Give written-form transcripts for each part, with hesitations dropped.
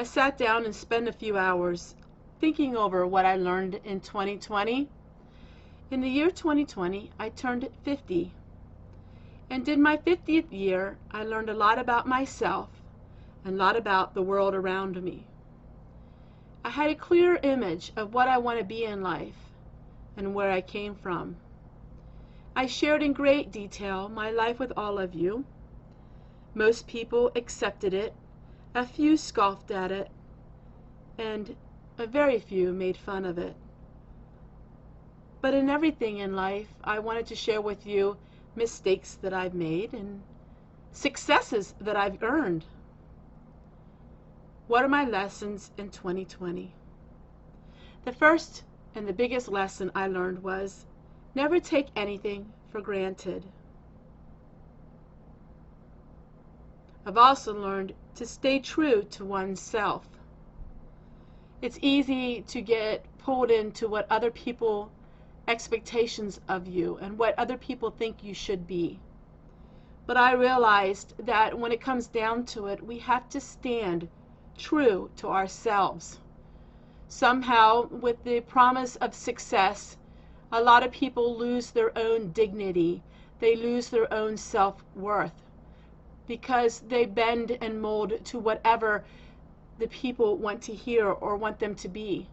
I sat down and spent a few hours thinking over what I learned in 2020. In the year 2020, I turned 50. And in my 50th year, I learned a lot about myself and a lot about the world around me. I had a clear image of what I want to be in life and where I came from. I shared in great detail my life with all of you. Most people accepted it, a few scoffed at it, and a very few made fun of it. But in everything in life, I wanted to share with you mistakes that I've made and successes that I've earned. What are my lessons in 2020? The first and the biggest lesson I learned was never take anything for granted. I've also learned to stay true to oneself. It's easy to get pulled into what other people expectations of you and what other people think you should be. But I realized that when it comes down to it, we have to stand true to ourselves. Somehow, with the promise of success, a lot of people lose their own dignity. They lose their own self-worth because they bend and mold to whatever the people want to hear or want them to be.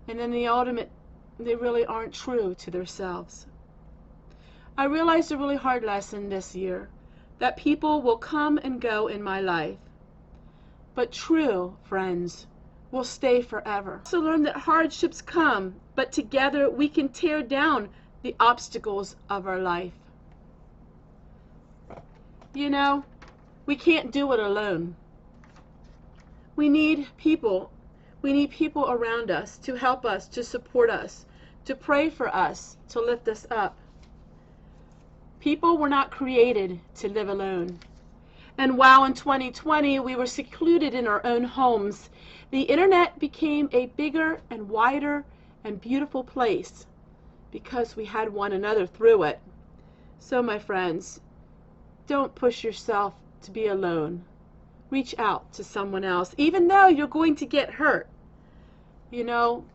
And in the ultimate, they really aren't true to themselves. I realized a really hard lesson this year, that people will come and go in my life, but true friends will stay forever. I also learned that hardships come, but together we can tear down the obstacles of our life. You know, we can't do it alone. We need people. We need people around us to help us, to support us, to pray for us, to lift us up. People were not created to live alone. And while in 2020 we were secluded in our own homes, the internet became a bigger and wider and beautiful place because we had one another through it. So my friends, don't push yourself to be alone. Reach out to someone else, even though you're going to get hurt. You know,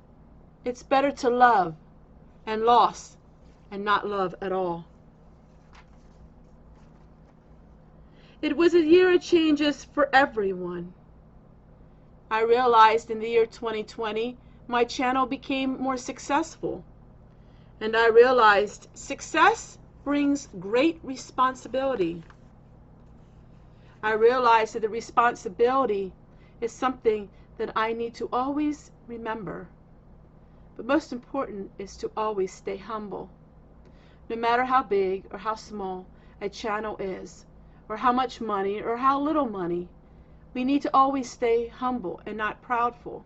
it's better to love and loss and not love at all. It was a year of changes for everyone. I realized in the year 2020, my channel became more successful. And I realized success brings great responsibility. I realized that the responsibility is something that I need to always remember. But most important is to always stay humble. No matter how big or how small a channel is, or how much money or how little money, we need to always stay humble and not proudful.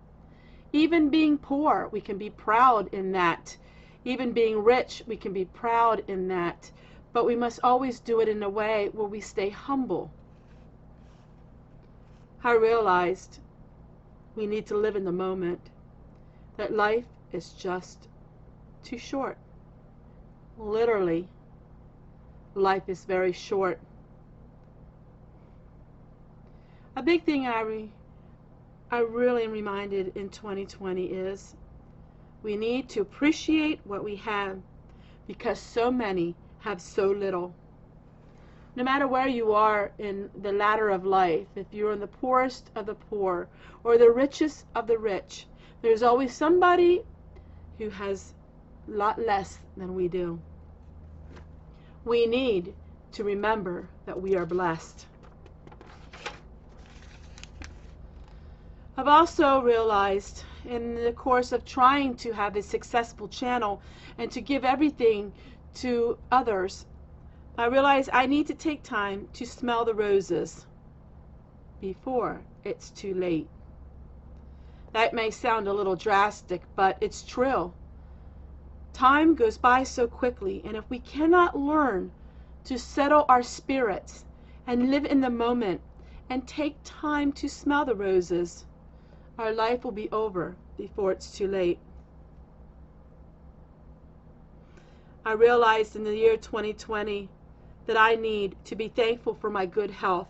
Even being poor, we can be proud in that. Even being rich, we can be proud in that. But we must always do it in a way where we stay humble. I realized we need to live in the moment, that life is just too short. Literally, life is very short. A big thing I really am reminded in 2020 is we need to appreciate what we have because so many have so little. No matter where you are in the ladder of life, if you're in the poorest of the poor or the richest of the rich, there's always somebody who has a lot less than we do. We need to remember that we are blessed. I've also realized in the course of trying to have a successful channel and to give everything to others, I realize I need to take time to smell the roses before it's too late. That may sound a little drastic, but it's true. Time goes by so quickly, and if we cannot learn to settle our spirits and live in the moment and take time to smell the roses, our life will be over before it's too late. I realized in the year 2020 that I need to be thankful for my good health.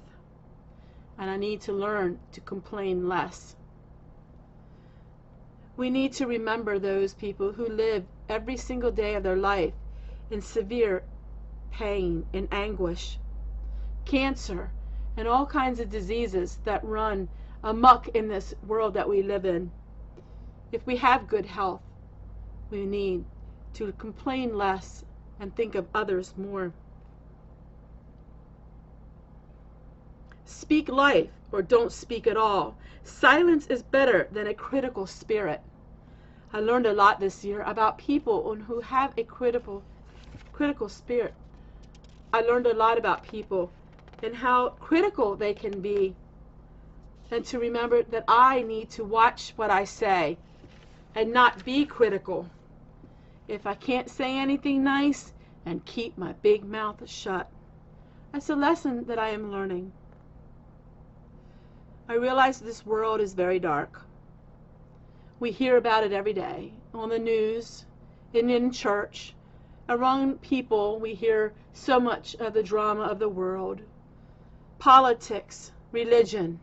and I need to learn to complain less. We need to remember those people who live every single day of their life in severe pain and anguish, cancer, and all kinds of diseases that run amok in this world that we live in. If we have good health, we need to complain less and think of others more. Speak life or don't speak at all. Silence is better than a critical spirit. I learned a lot this year about people who have a critical spirit. I learned a lot about people and how critical they can be, and to remember that I need to watch what I say and not be critical. If I can't say anything nice, and keep my big mouth shut. That's a lesson that I am learning. I realize this world is very dark. We hear about it every day, on the news, and in church. Around people, we hear so much of the drama of the world. Politics, religion.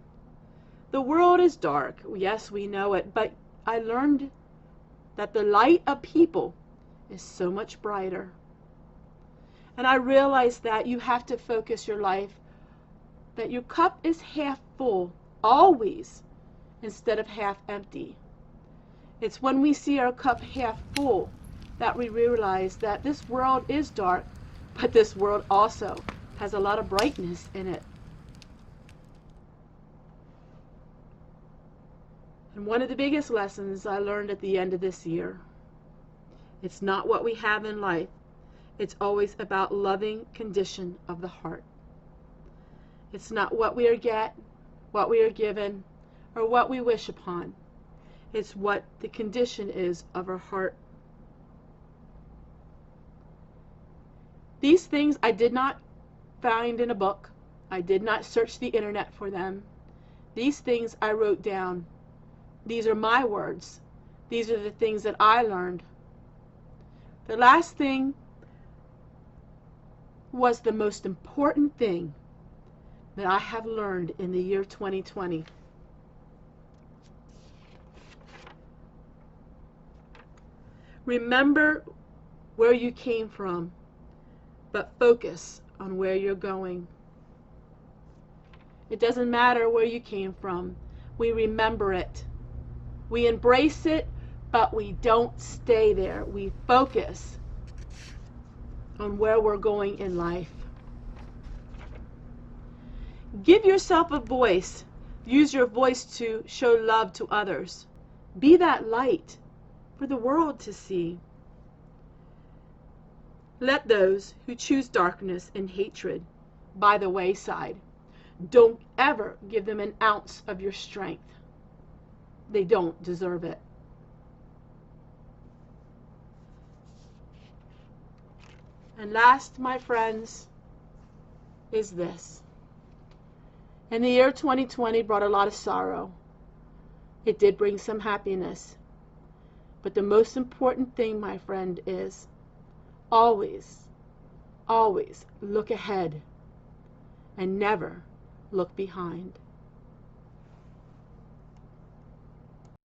The world is dark. Yes, we know it, but I learned that the light of people is so much brighter. And I realized that you have to focus your life, that your cup is half full, always, instead of half empty. It's when we see our cup half full that we realize that this world is dark, but this world also has a lot of brightness in it. And one of the biggest lessons I learned at the end of this year, it's not what we have in life. It's always about loving condition of the heart. It's not what we get, what we are given, or what we wish upon. It's what the condition is of our heart. These things I did not find in a book. I did not search the internet for them. These things I wrote down. These are my words. These are the things that I learned. The last thing was the most important thing that I have learned in the year 2020. Remember where you came from, but focus on where you're going. It doesn't matter where you came from. We remember it. We embrace it, but we don't stay there. We focus on where we're going in life. Give yourself a voice. Use your voice to show love to others. Be that light for the world to see. Let those who choose darkness and hatred by the wayside. Don't ever give them an ounce of your strength. They don't deserve it. And last, my friends, is this. And the year 2020 brought a lot of sorrow. It did bring some happiness. But the most important thing, my friend, is always, always look ahead and never look behind.